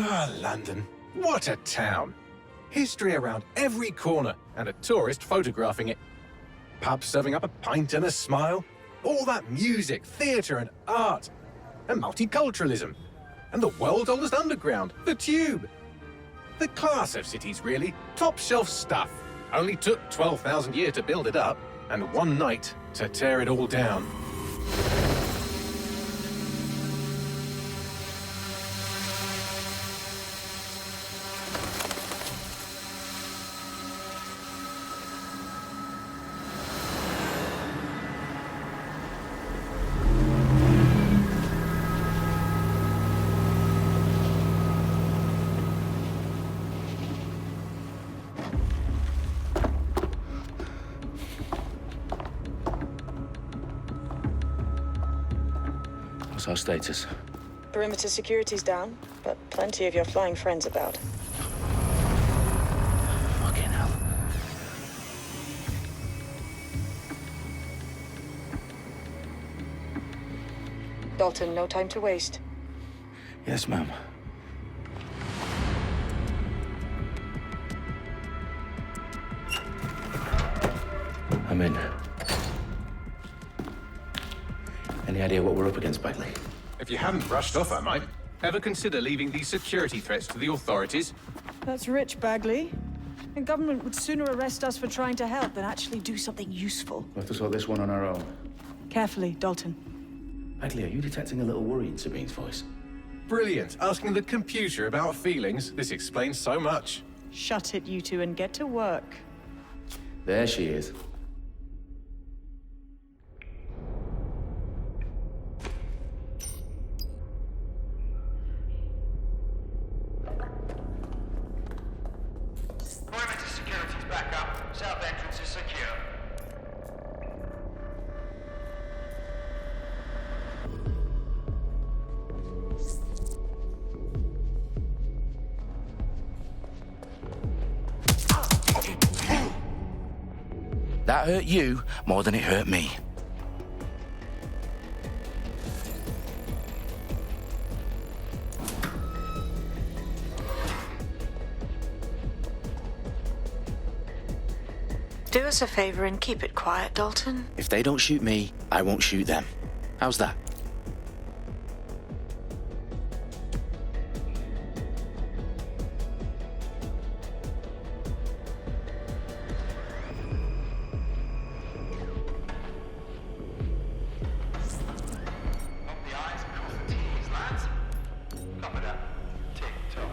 Ah, London. What a town. History around every corner, and a tourist photographing it. Pubs serving up a pint and a smile. All that music, theatre and art. And multiculturalism. And the world's oldest underground, the Tube. The class of cities, really. Top shelf stuff. Only took 12,000 years to build it up, and one night to tear it all down. What's our status? Perimeter security's down, but plenty of your flying friends about. Fucking hell. Dalton, no time to waste. Yes, ma'am. I'm in. Any idea what we're up against, Bagley? If you hadn't rushed off, I might. Ever consider leaving these security threats to the authorities? That's rich, Bagley. The government would sooner arrest us for trying to help than actually do something useful. We'll have to sort this one on our own. Carefully, Dalton. Bagley, are you detecting a little worry in Sabine's voice? Brilliant. Asking the computer about feelings. This explains so much. Shut it, you two, and get to work. There she is. Perimeter security's back up. South entrance is secure. That hurt you more than it hurt me. Do us a favor and keep it quiet, Dalton. If they don't shoot me, I won't shoot them. How's that? Up the I's, cross the T's, lads. Copy that. Tick-tock.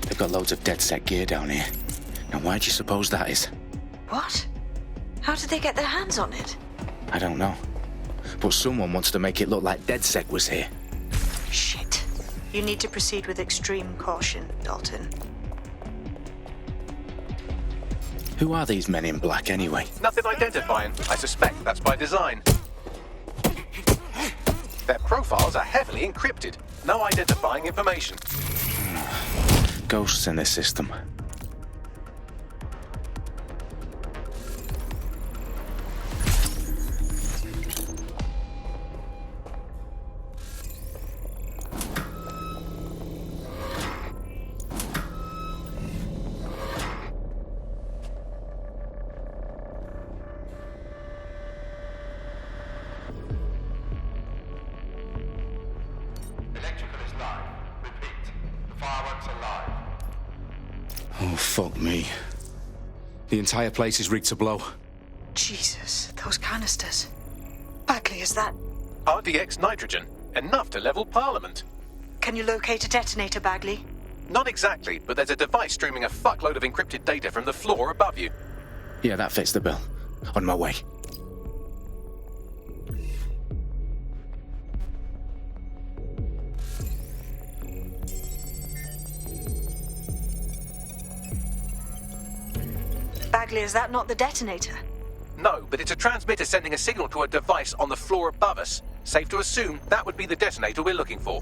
They've got loads of DedSec gear down here. Now why do you suppose that is? What? How did they get their hands on it? I don't know. But someone wants to make it look like DedSec was here. Shit. You need to proceed with extreme caution, Dalton. Who are these men in black anyway? Nothing identifying. I suspect that's by design. Their profiles are heavily encrypted. No identifying information. Ghosts in this system. Oh, fuck me. The entire place is rigged to blow. Jesus, those canisters. Bagley, is that... RDX nitrogen. Enough to level Parliament. Can you locate a detonator, Bagley? Not exactly, but there's a device streaming a fuckload of encrypted data from the floor above you. Yeah, that fits the bill. On my way. Bagley, is that not the detonator? No, but it's a transmitter sending a signal to a device on the floor above us. Safe to assume that would be the detonator we're looking for.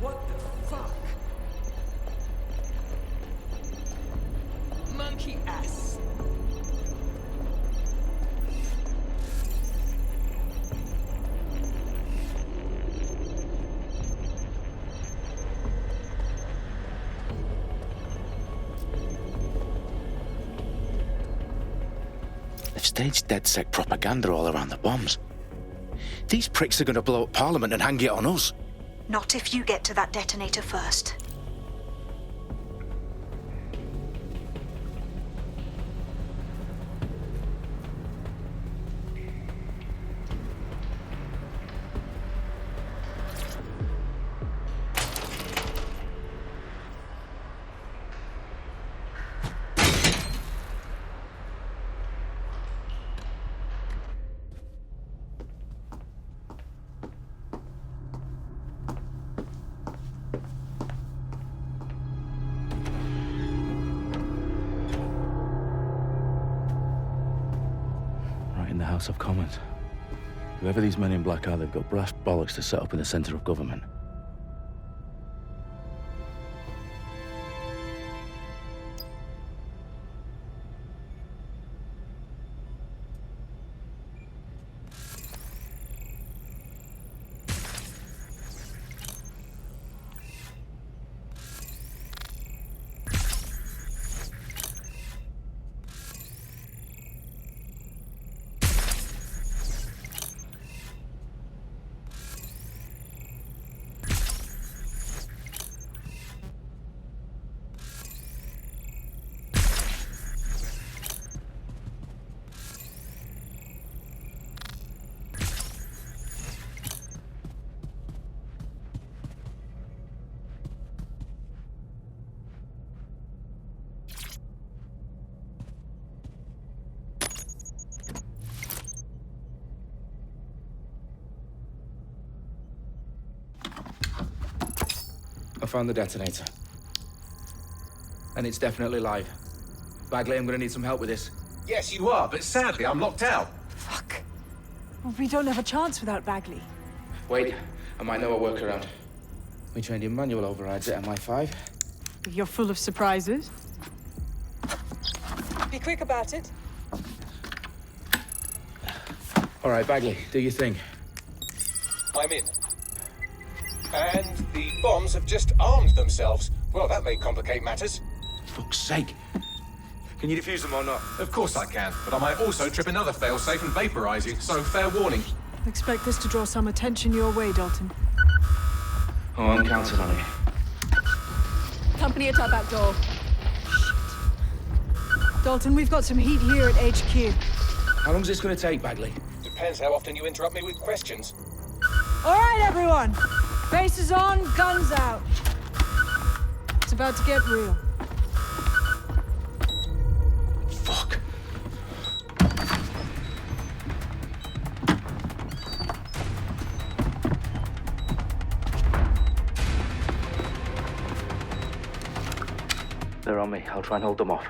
What the fuck? Monkey ass. They've staged DedSec propaganda all around the bombs. These pricks are going to blow up Parliament and hang it on us. Not if you get to that detonator first. Right in the House of Commons. Whoever these men in black are, they've got brass bollocks to set up in the centre of government. I found the detonator. And it's definitely live. Bagley, I'm gonna need some help with this. Yes, you are, but sadly I'm locked out. Fuck. Well, we don't have a chance without Bagley. Wait, I might know a workaround. We trained in manual overrides at MI5. You're full of surprises. Be quick about it. All right, Bagley, do your thing. I'm in. And the bombs have just armed themselves. Well, that may complicate matters. Fuck's sake. Can you defuse them or not? Of course I can, but I might also trip another failsafe and vaporize you, so fair warning. Expect this to draw some attention your way, Dalton. Oh, I'm counting on it. Company at our back door. Shit. Dalton, we've got some heat here at HQ. How long's this gonna take, Bagley? Depends how often you interrupt me with questions. All right, everyone. Faces on, guns out. It's about to get real. Fuck. They're on me. I'll try and hold them off.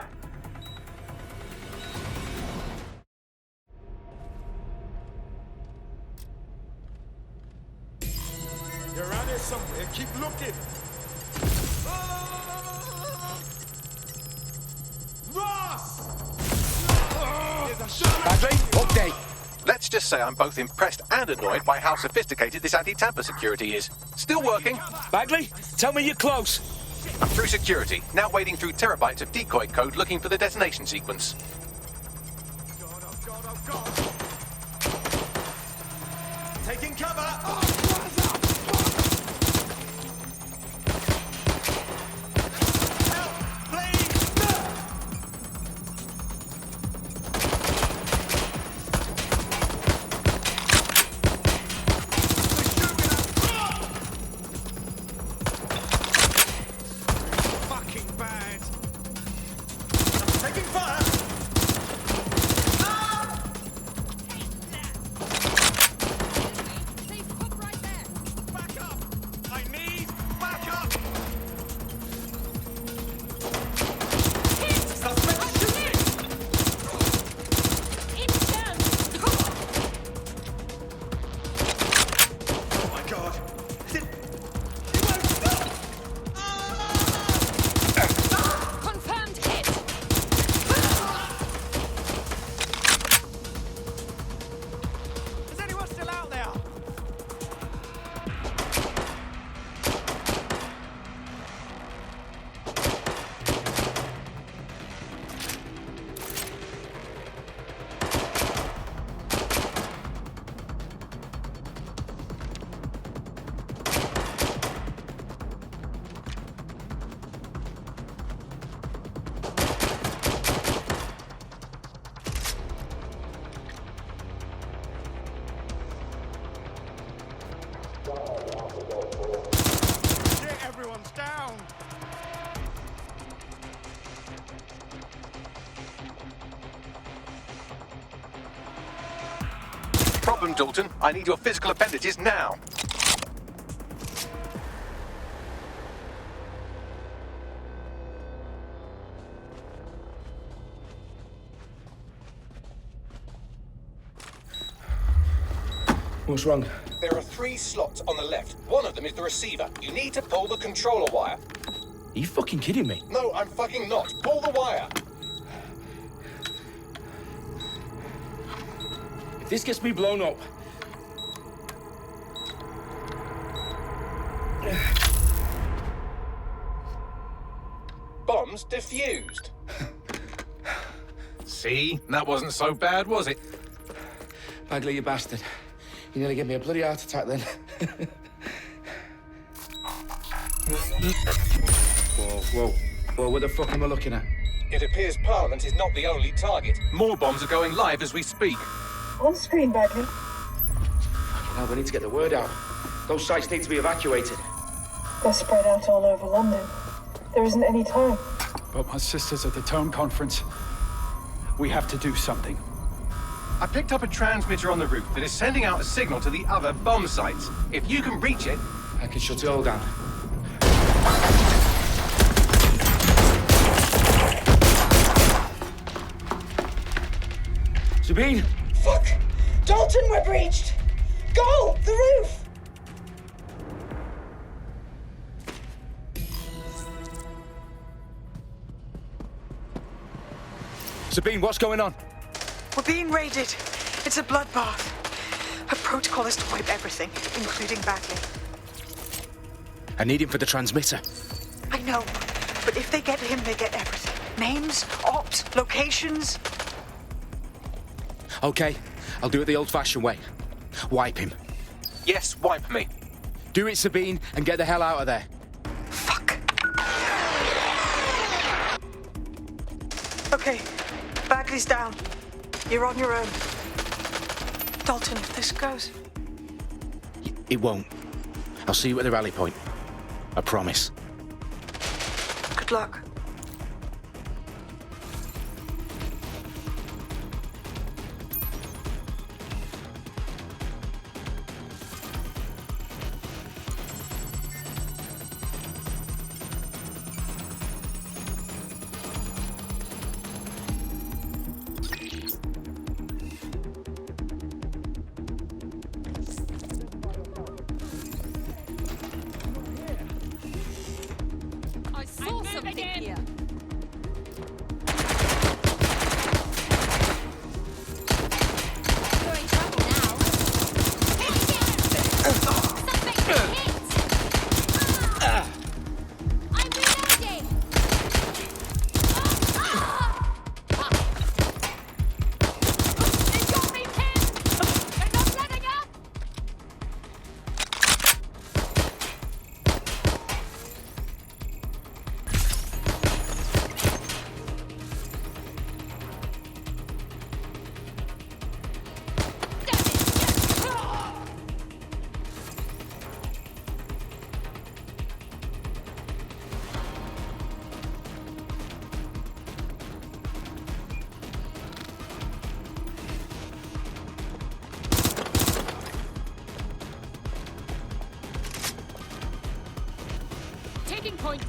You're around here somewhere. Keep looking. Ross! Bagley, update. Let's just say I'm both impressed and annoyed by how sophisticated this anti-tamper security is. Still working. Bagley, tell me you're close. I'm through security, now wading through terabytes of decoy code looking for the detonation sequence. God. Taking cover. Help, please. Fucking bad. Taking fire. Back up! I need backup! Suspect shooting! Oh my god! He won't stop! Confirmed hit. Is anyone still out there? Shit, everyone's down! Problem, Dalton. I need your physical appendages now. What's wrong? There are 3 slots on the left. One of them is the receiver. You need to pull the controller wire. Are you fucking kidding me? No, I'm fucking not. Pull the wire. If this gets me blown up, Bombs defused. See? That wasn't so bad, was it? Bagley, you bastard. You nearly gave me a bloody heart attack then. Whoa, what the fuck am I looking at? It appears Parliament is not the only target. More bombs are going live as we speak. On screen, Bagley. Now we need to get the word out. Those sites need to be evacuated. They're spread out all over London. There isn't any time. But my sister's at the Tone Conference. We have to do something. I picked up a transmitter on the roof that is sending out a signal to the other bomb sites. If you can reach it... I can shut it all down. Sabine! Fuck! Dalton, we're breached! Go! The roof! Sabine, what's going on? We're being raided. It's a bloodbath. Her protocol is to wipe everything, including Bagley. I need him for the transmitter. I know, but if they get him, they get everything. Names, ops, locations. Okay, I'll do it the old-fashioned way. Wipe him. Yes, wipe me. Do it, Sabine, and get the hell out of there. Fuck. Okay, Bagley's down. You're on your own. Dalton, if this goes... It won't. I'll see you at the rally point. I promise. Good luck. saw something here. You're in trouble now. Suspect hit! I'm reloading! They got me pinned! They're not letting up! Taking point.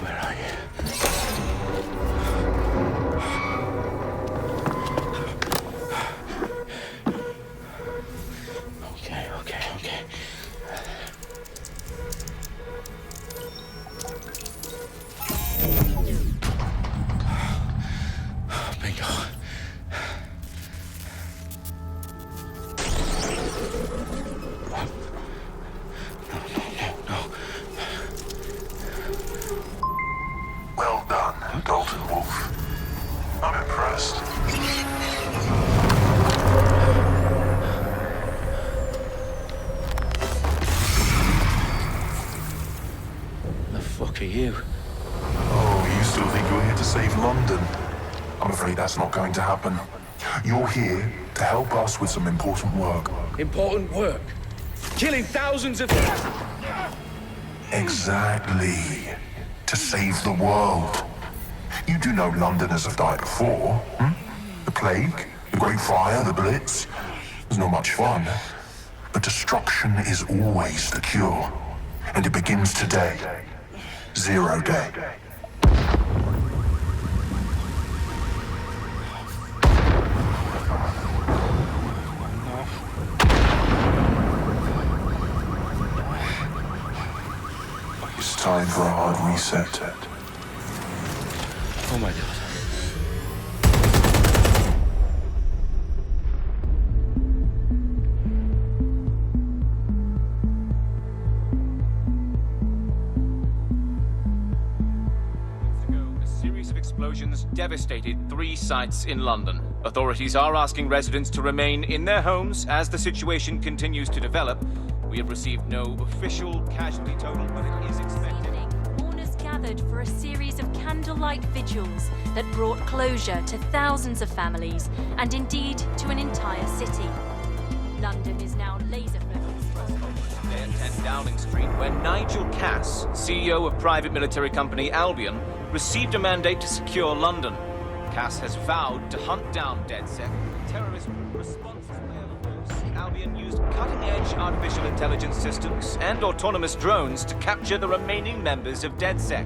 Where are you? Okay. Bingo. No. Well done, Dalton Wolf. I'm impressed. The fuck are you? Oh, you still think you're here to save London? I'm afraid that's not going to happen. You're here to help us with some important work. Important work. Killing thousands of... Exactly. To save the world. You do know Londoners have died before, hmm? The Plague, the Great Fire, the Blitz. It's not much fun. But destruction is always the cure. And it begins today. Zero Day. It's time for a hard reset. Oh my god. A series of explosions devastated 3 sites in London. Authorities are asking residents to remain in their homes as the situation continues to develop. We have received no official casualty total, but it is expected. Mourners gathered for a series of candlelight vigils that brought closure to thousands of families and indeed to an entire city. London is now laser-focused. Today at 10 Downing Street, where Nigel Cass, CEO of private military company Albion, received a mandate to secure London. Cass has vowed to hunt down DedSec, terrorist response force. Albion used cutting-edge artificial intelligence systems and autonomous drones to capture the remaining members of DedSec.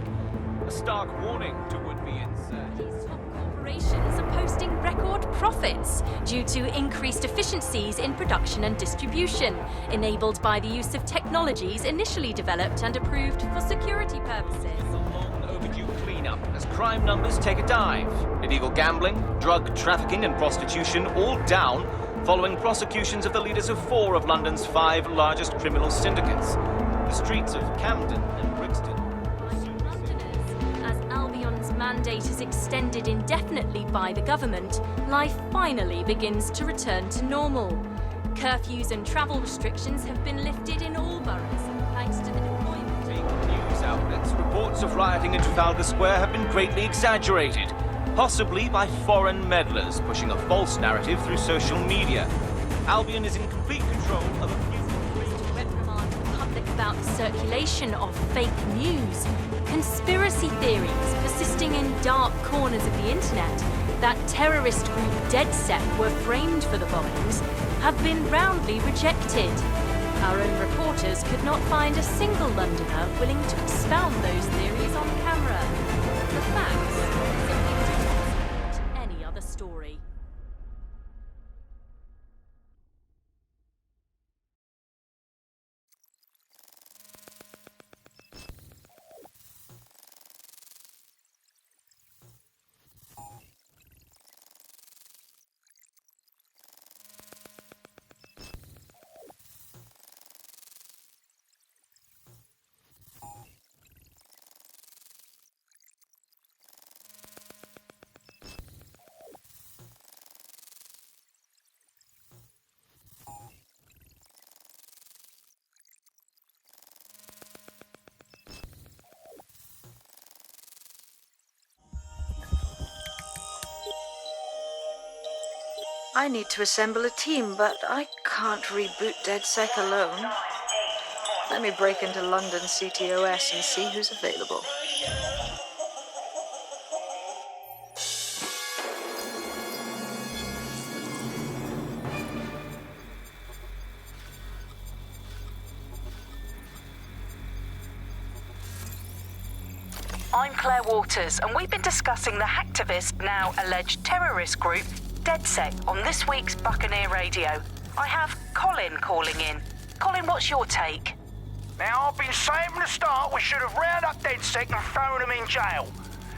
A stark warning to would-be insurgents. These top corporations are posting record profits due to increased efficiencies in production and distribution, enabled by the use of technologies initially developed and approved for security purposes. A long overdue cleanup as crime numbers take a dive. Illegal gambling, drug trafficking and prostitution all down following prosecutions of the leaders of 4 of London's 5 largest criminal syndicates. The streets of Camden and Brixton. Like Londoners, as Albion's mandate is extended indefinitely by the government, life finally begins to return to normal. Curfews and travel restrictions have been lifted in all boroughs, thanks to the deployment. News outlets, reports of rioting in Trafalgar Square have been greatly exaggerated, possibly by foreign meddlers pushing a false narrative threw social media. Albion is in complete control of a few... Reprimand the public about the circulation of fake news, conspiracy theories persisting in dark corners of the internet that terrorist group DedSec were framed for the bombings have been roundly rejected. Our own reporters could not find a single Londoner willing to expound those theories on camera. The facts simply don't support any other story. I need to assemble a team, but I can't reboot DedSec alone. Let me break into London CTOS and see who's available. I'm Claire Waters, and we've been discussing the hacktivist, now alleged terrorist group, DedSec, on this week's Buccaneer Radio. I have Colin calling in. Colin, what's your take? Now, I've been saying from the start we should have rounded up DedSec and thrown them in jail.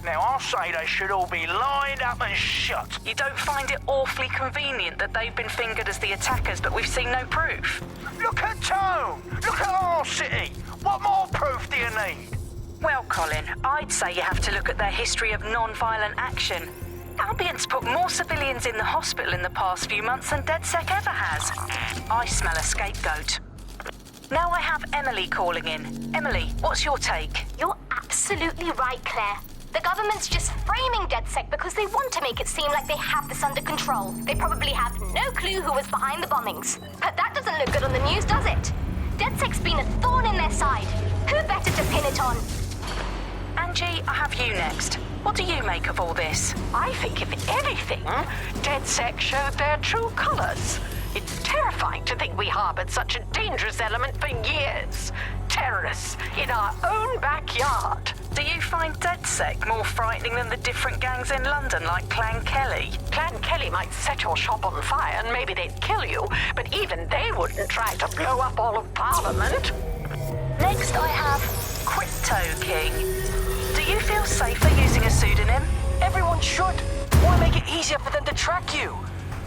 Now, I'll say they should all be lined up and shot. You don't find it awfully convenient that they've been fingered as the attackers, but we've seen no proof? Look at Tone! Look at our city! What more proof do you need? Well, Colin, I'd say you have to look at their history of non-violent action. Albion's put more civilians in the hospital in the past few months than DedSec ever has. I smell a scapegoat. Now I have Emily calling in. Emily, what's your take? You're absolutely right, Claire. The government's just framing DedSec because they want to make it seem like they have this under control. They probably have no clue who was behind the bombings. But that doesn't look good on the news, does it? DedSec's been a thorn in their side. Who better to pin it on? Angie, I have you next. What do you make of all this? I think, if anything, DedSec showed their true colors. It's terrifying to think we harbored such a dangerous element for years. Terrorists in our own backyard. Do you find DedSec more frightening than the different gangs in London, like Clan Kelly? Clan Kelly might set your shop on fire and maybe they'd kill you, but even they wouldn't try to blow up all of Parliament. Next I have Crypto King. Do you feel safer using a pseudonym? Everyone should. Why make it easier for them to track you?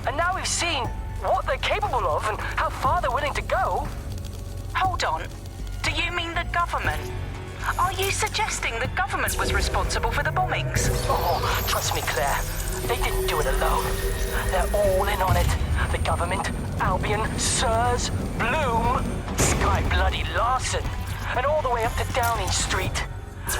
And now we've seen what they're capable of and how far they're willing to go. Hold on. Do you mean the government? Are you suggesting the government was responsible for the bombings? Oh, trust me, Claire. They didn't do it alone. They're all in on it. The government, Albion, Sirs, Bloom, Sky Bloody Larson, and all the way up to Downing Street.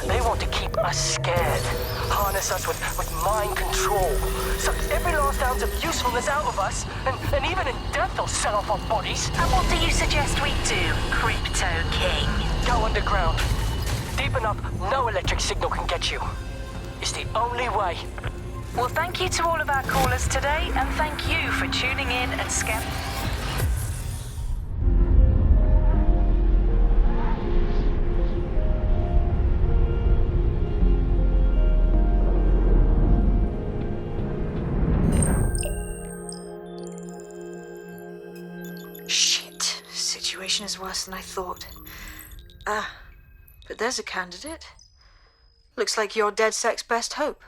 They want to keep us scared, harness us with mind control, suck every last ounce of usefulness out of us, and even in death they'll sell off our bodies. And what do you suggest we do, Crypto King? Go underground. Deep enough, no electric signal can get you. It's the only way. Well, thank you to all of our callers today, and thank you for tuning in and scanning. Shit. Situation is worse than I thought. But there's a candidate. Looks like you're DedSec's best hope.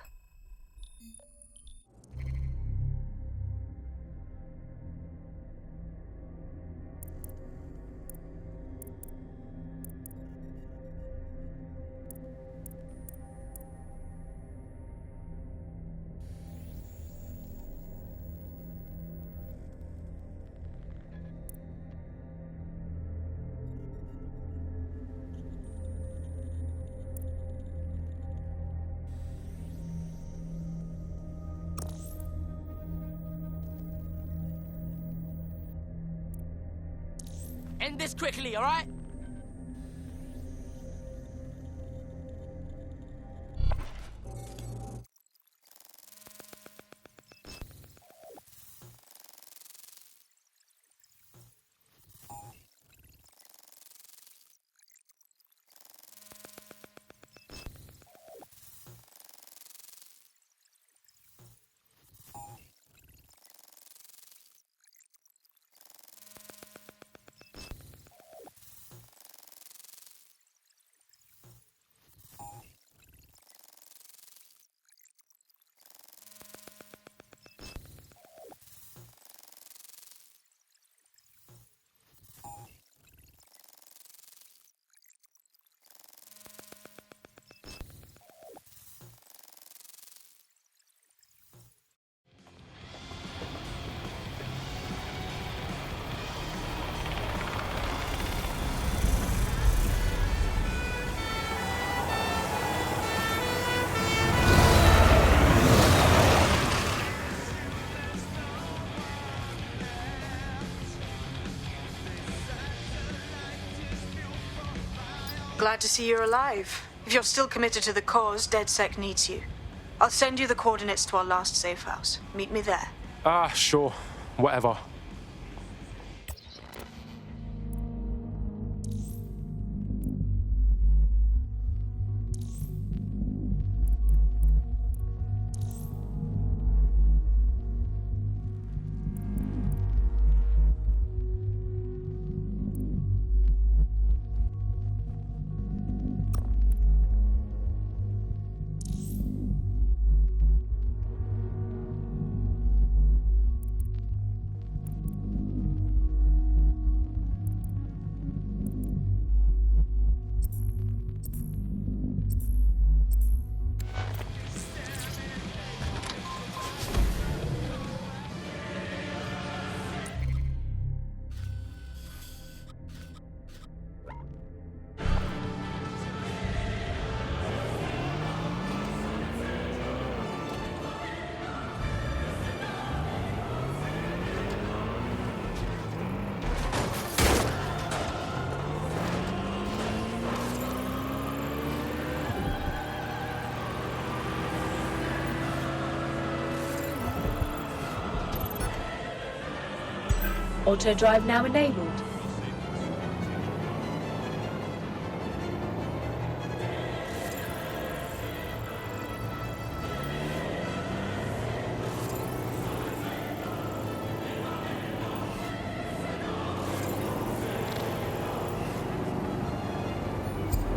End this quickly, all right? Glad to see you're alive. If you're still committed to the cause, DedSec needs you. I'll send you the coordinates to our last safe house. Meet me there. Ah, sure. Whatever. Auto drive now enabled.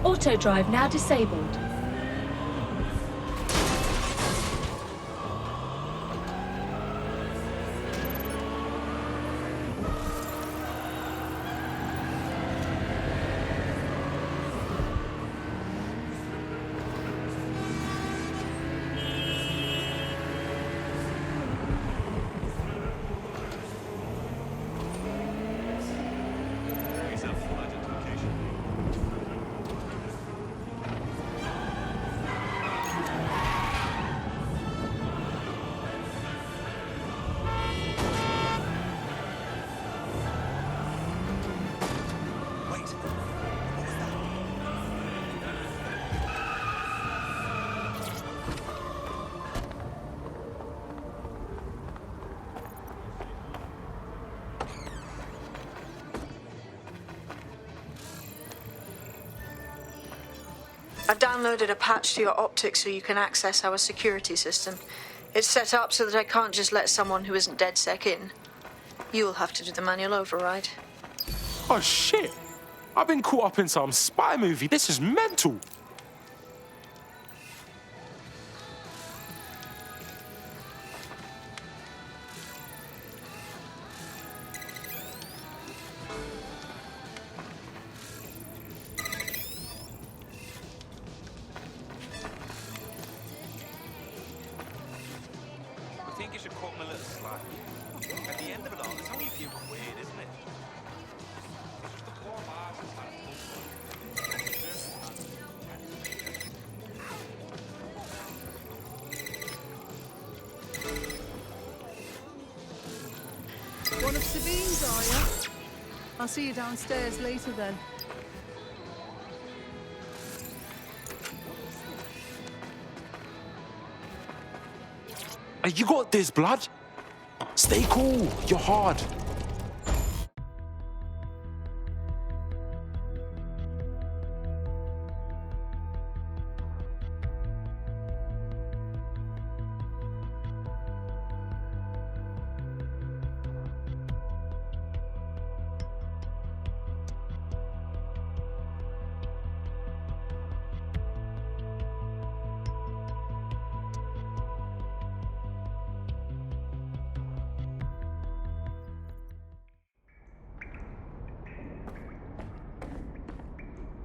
Auto drive now disabled. I've downloaded a patch to your optics so you can access our security system. It's set up so that I can't just let someone who isn't DedSec in. You'll have to do the manual override. Oh, shit. I've been caught up in some spy movie. This is mental. I think you should cut him a little slack. At the end of it all, it's only a few quid, isn't it? It's just a poor bastard One of Sabine's, are you? I'll see you downstairs later then. You got this, blood. Stay cool. You're hard.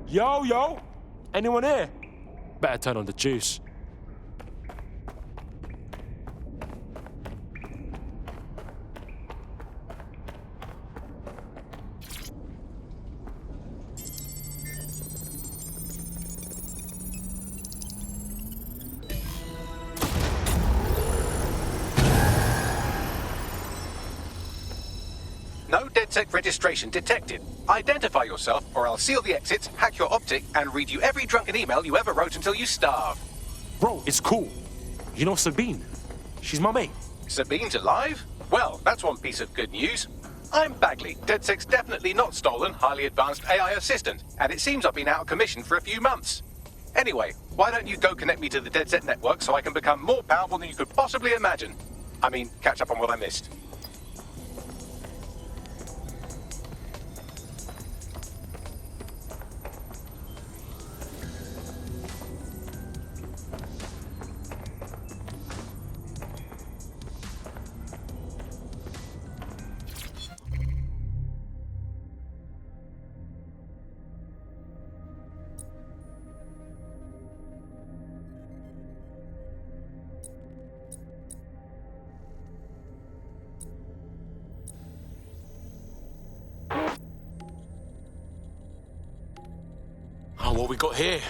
Yo, anyone here? Better turn on the juice. No DedSec registration detected. Identify yourself, or I'll seal the exits, hack your optic, and read you every drunken email you ever wrote until you starve. Bro, it's cool. You know Sabine? She's my mate. Sabine's alive? Well, that's one piece of good news. I'm Bagley, DedSec's definitely not stolen, highly advanced AI assistant, and it seems I've been out of commission for a few months. Anyway, why don't you go connect me to the DedSec network so I can become more powerful than you could possibly imagine? I mean, catch up on what I missed. Oh, what we got here?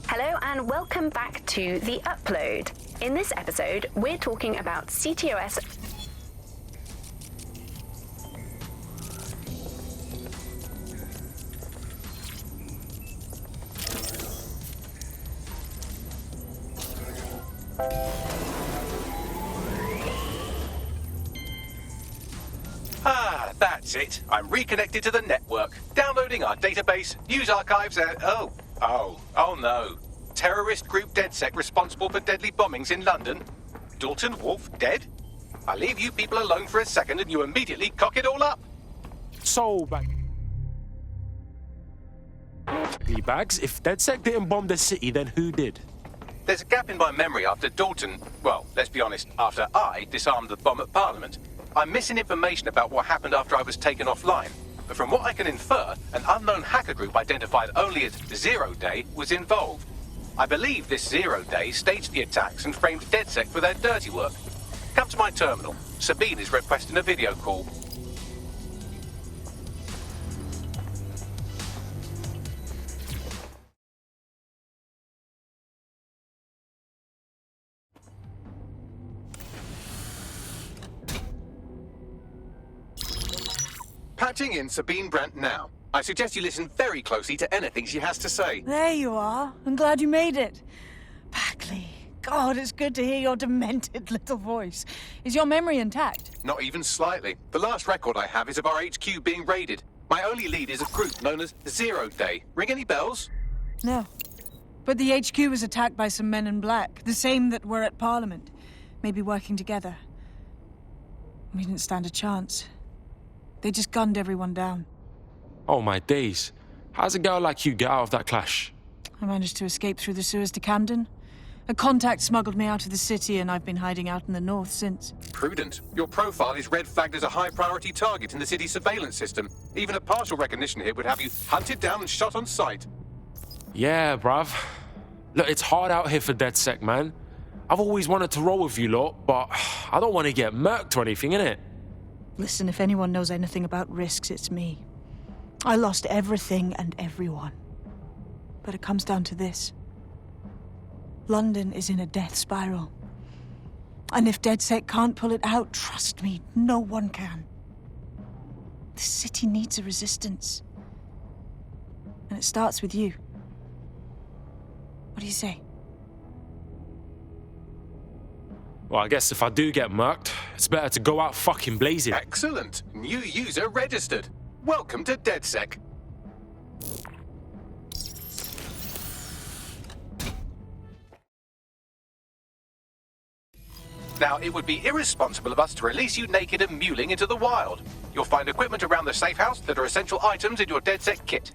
Hello and welcome back to The Upload. In this episode, we're talking about CTOS. Ah, that's it. I'm reconnected to the network, downloading our database, news archives, and... Oh no. Terrorist group DedSec responsible for deadly bombings in London? Dalton Wolf dead? I leave you people alone for a second and you immediately cock it all up. So, Bags, if DedSec didn't bomb the city, then who did? There's a gap in my memory after Dalton, well, let's be honest, after I disarmed the bomb at Parliament. I'm missing information about what happened after I was taken offline. But from what I can infer, an unknown hacker group identified only as Zero Day was involved. I believe this Zero Day staged the attacks and framed DedSec for their dirty work. Come to my terminal. Sabine is requesting a video call. Patching in Sabine Brandt now. I suggest you listen very closely to anything she has to say. There you are. I'm glad you made it. Bagley, God, it's good to hear your demented little voice. Is your memory intact? Not even slightly. The last record I have is of our HQ being raided. My only lead is a group known as Zero Day. Ring any bells? No. But the HQ was attacked by some men in black, the same that were at Parliament. Maybe working together. We didn't stand a chance. They just gunned everyone down. Oh my days. How's a girl like you get out of that clash? I managed to escape through the sewers to Camden. A contact smuggled me out of the city and I've been hiding out in the north since. Prudent. Your profile is red flagged as a high-priority target in the city's surveillance system. Even a partial recognition hit would have you hunted down and shot on sight. Yeah, bruv. Look, it's hard out here for DedSec, man. I've always wanted to roll with you lot, but I don't want to get murked or anything, innit? Listen, if anyone knows anything about risks, it's me. I lost everything and everyone. But it comes down to this. London is in a death spiral. And if DedSec can't pull it out, trust me, no one can. The city needs a resistance. And it starts with you. What do you say? Well, I guess if I do get murked, it's better to go out fucking blazing. Excellent. New user registered. Welcome to DedSec. Now, it would be irresponsible of us to release you naked and mewling into the wild. You'll find equipment around the safe house that are essential items in your DedSec kit.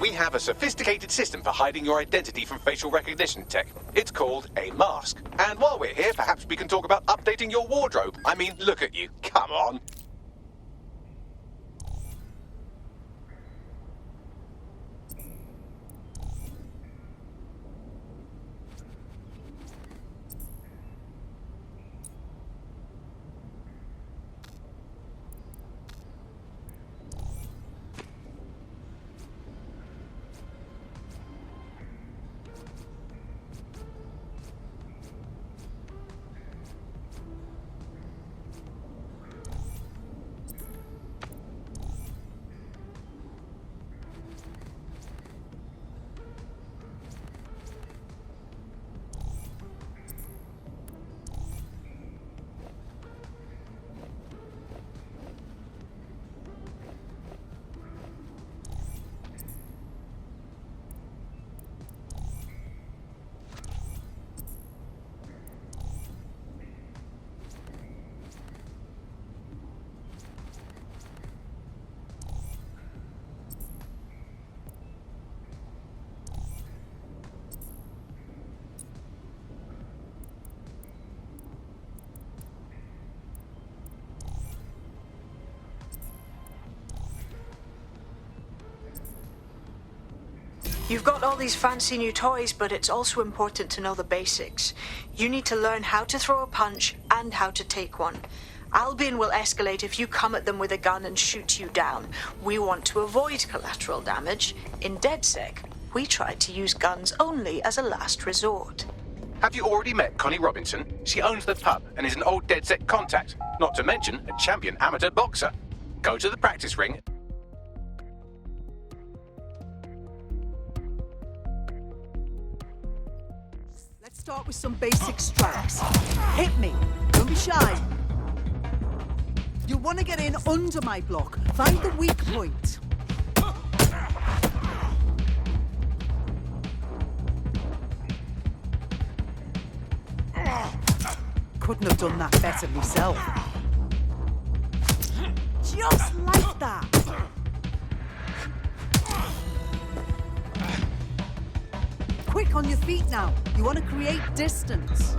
We have a sophisticated system for hiding your identity from facial recognition tech. It's called a mask. And while we're here, perhaps we can talk about updating your wardrobe. I mean, look at you. Come on. You've got all these fancy new toys, but it's also important to know the basics. You need to learn how to throw a punch and how to take one. Albion will escalate if you come at them with a gun and shoot you down. We want to avoid collateral damage. In DedSec, we tried to use guns only as a last resort. Have you already met Connie Robinson? She owns the pub and is an old DedSec contact, not to mention a champion amateur boxer. Go to the practice ring. Let's start with some basic strikes. Hit me. Don't be shy. You'll want to get in under my block. Find the weak point. Couldn't have done that better myself. Just like that. Quick on your feet now. You want to create distance.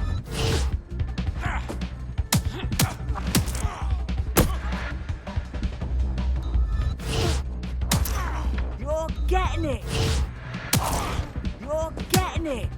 You're getting it. You're getting it.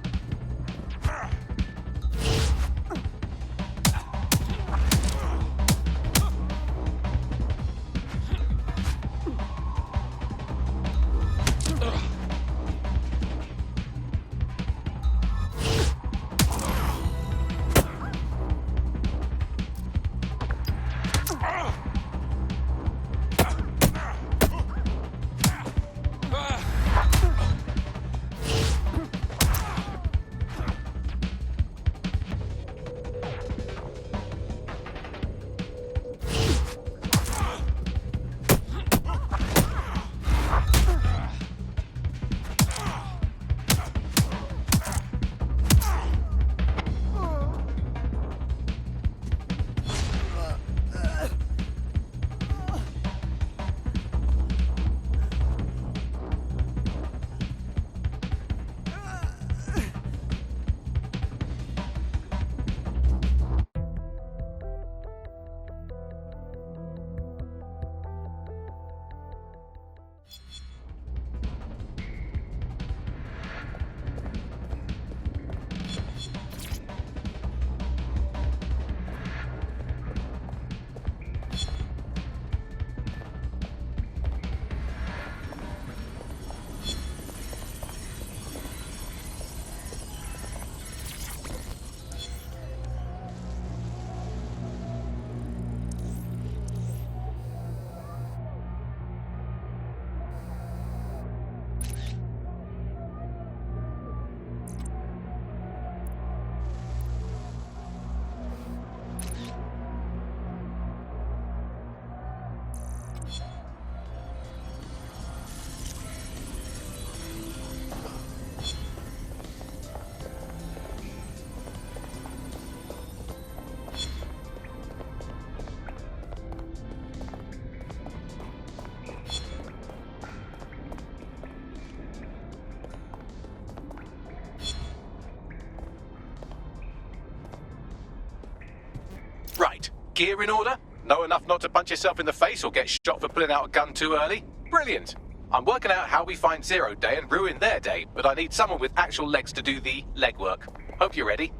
Gear in order? Know enough not to punch yourself in the face or get shot for pulling out a gun too early? Brilliant. I'm working out how we find Zero Day and ruin their day, but I need someone with actual legs to do the legwork. Hope you're ready.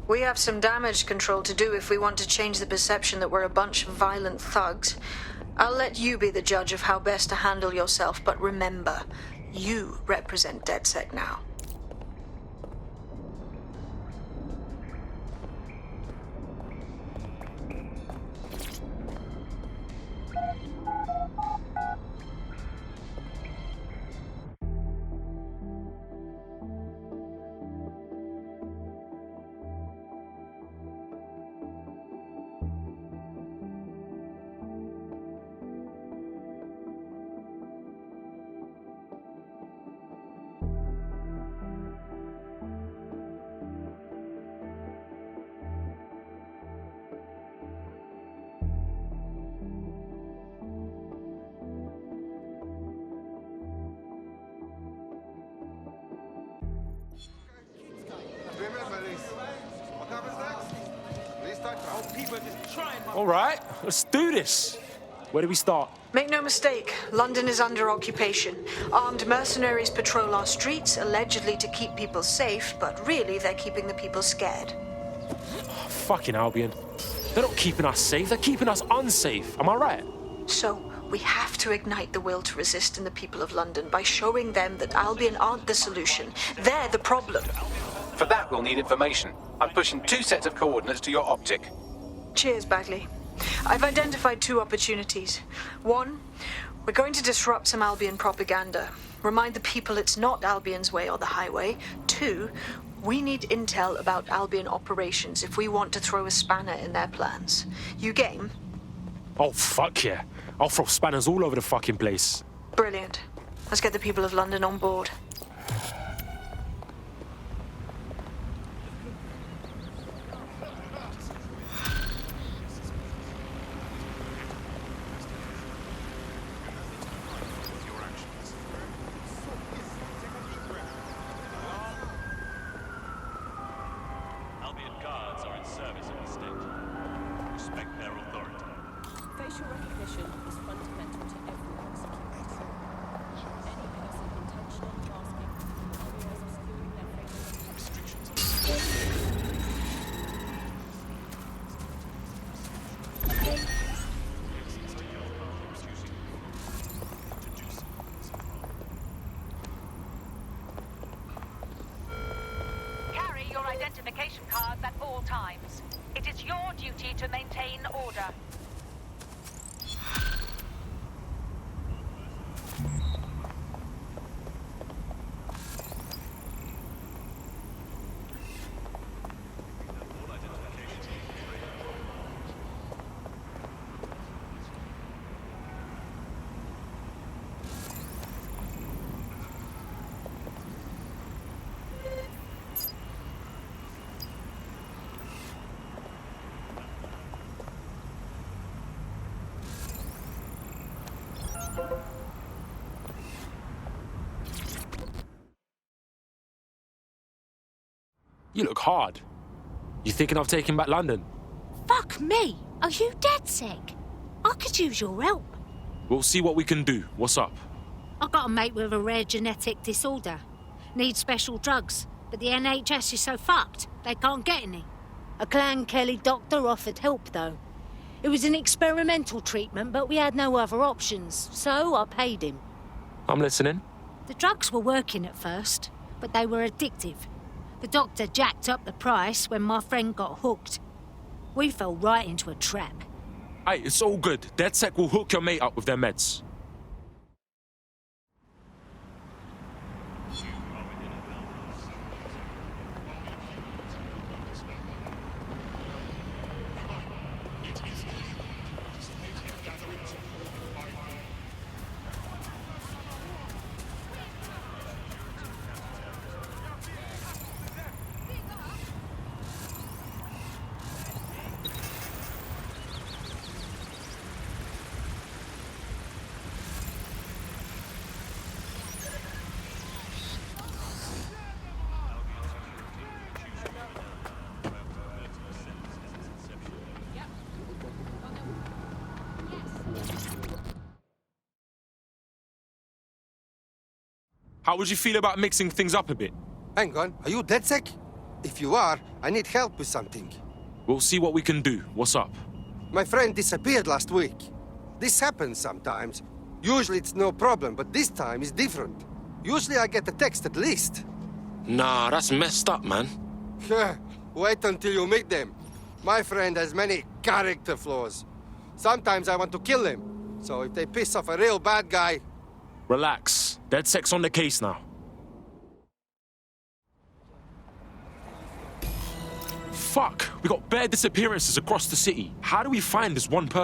We have some damage control to do if we want to change the perception that we're a bunch of violent thugs. I'll let you be the judge of how best to handle yourself, but remember, you represent DedSec now. All right, let's do this. Where do we start? Make no mistake, London is under occupation. Armed mercenaries patrol our streets, allegedly to keep people safe, but really they're keeping the people scared. Fucking Albion. They're not keeping us safe, they're keeping us unsafe. Am I right? So, we have to ignite the will to resist in the people of London by showing them that Albion aren't the solution. They're the problem. For that, we'll need information. I'm pushing 2 sets of coordinates to your optic. Cheers, Bagley. I've identified 2 opportunities. 1, we're going to disrupt some Albion propaganda. Remind the people it's not Albion's way or the highway. 2, we need intel about Albion operations if we want to throw a spanner in their plans. You game? Oh, fuck yeah. I'll throw spanners all over the fucking place. Brilliant. Let's get the people of London on board. Identification cards at all times. It is your duty to maintain order. You look hard. You thinking of taking back London? Fuck me! Are you DedSec? I could use your help. We'll see what we can do. What's up? I got a mate with a rare genetic disorder. Needs special drugs, but the NHS is so fucked, they can't get any. A Clan Kelly doctor offered help, though. It was an experimental treatment, but we had no other options, so I paid him. I'm listening. The drugs were working at first, but they were addictive. The doctor jacked up the price when my friend got hooked. We fell right into a trap. Hey, it's all good. DedSec will hook your mate up with their meds. How would you feel about mixing things up a bit? Hang on, are you DedSec? If you are, I need help with something. We'll see what we can do. What's up? My friend disappeared last week. This happens sometimes. Usually it's no problem, but this time is different. Usually I get a text at least. Nah, that's messed up, man. Wait until you meet them. My friend has many character flaws. Sometimes I want to kill him. So if they piss off a real bad guy... Relax. DedSec's on the case now. Fuck! We got bare disappearances across the city. How do we find this one person?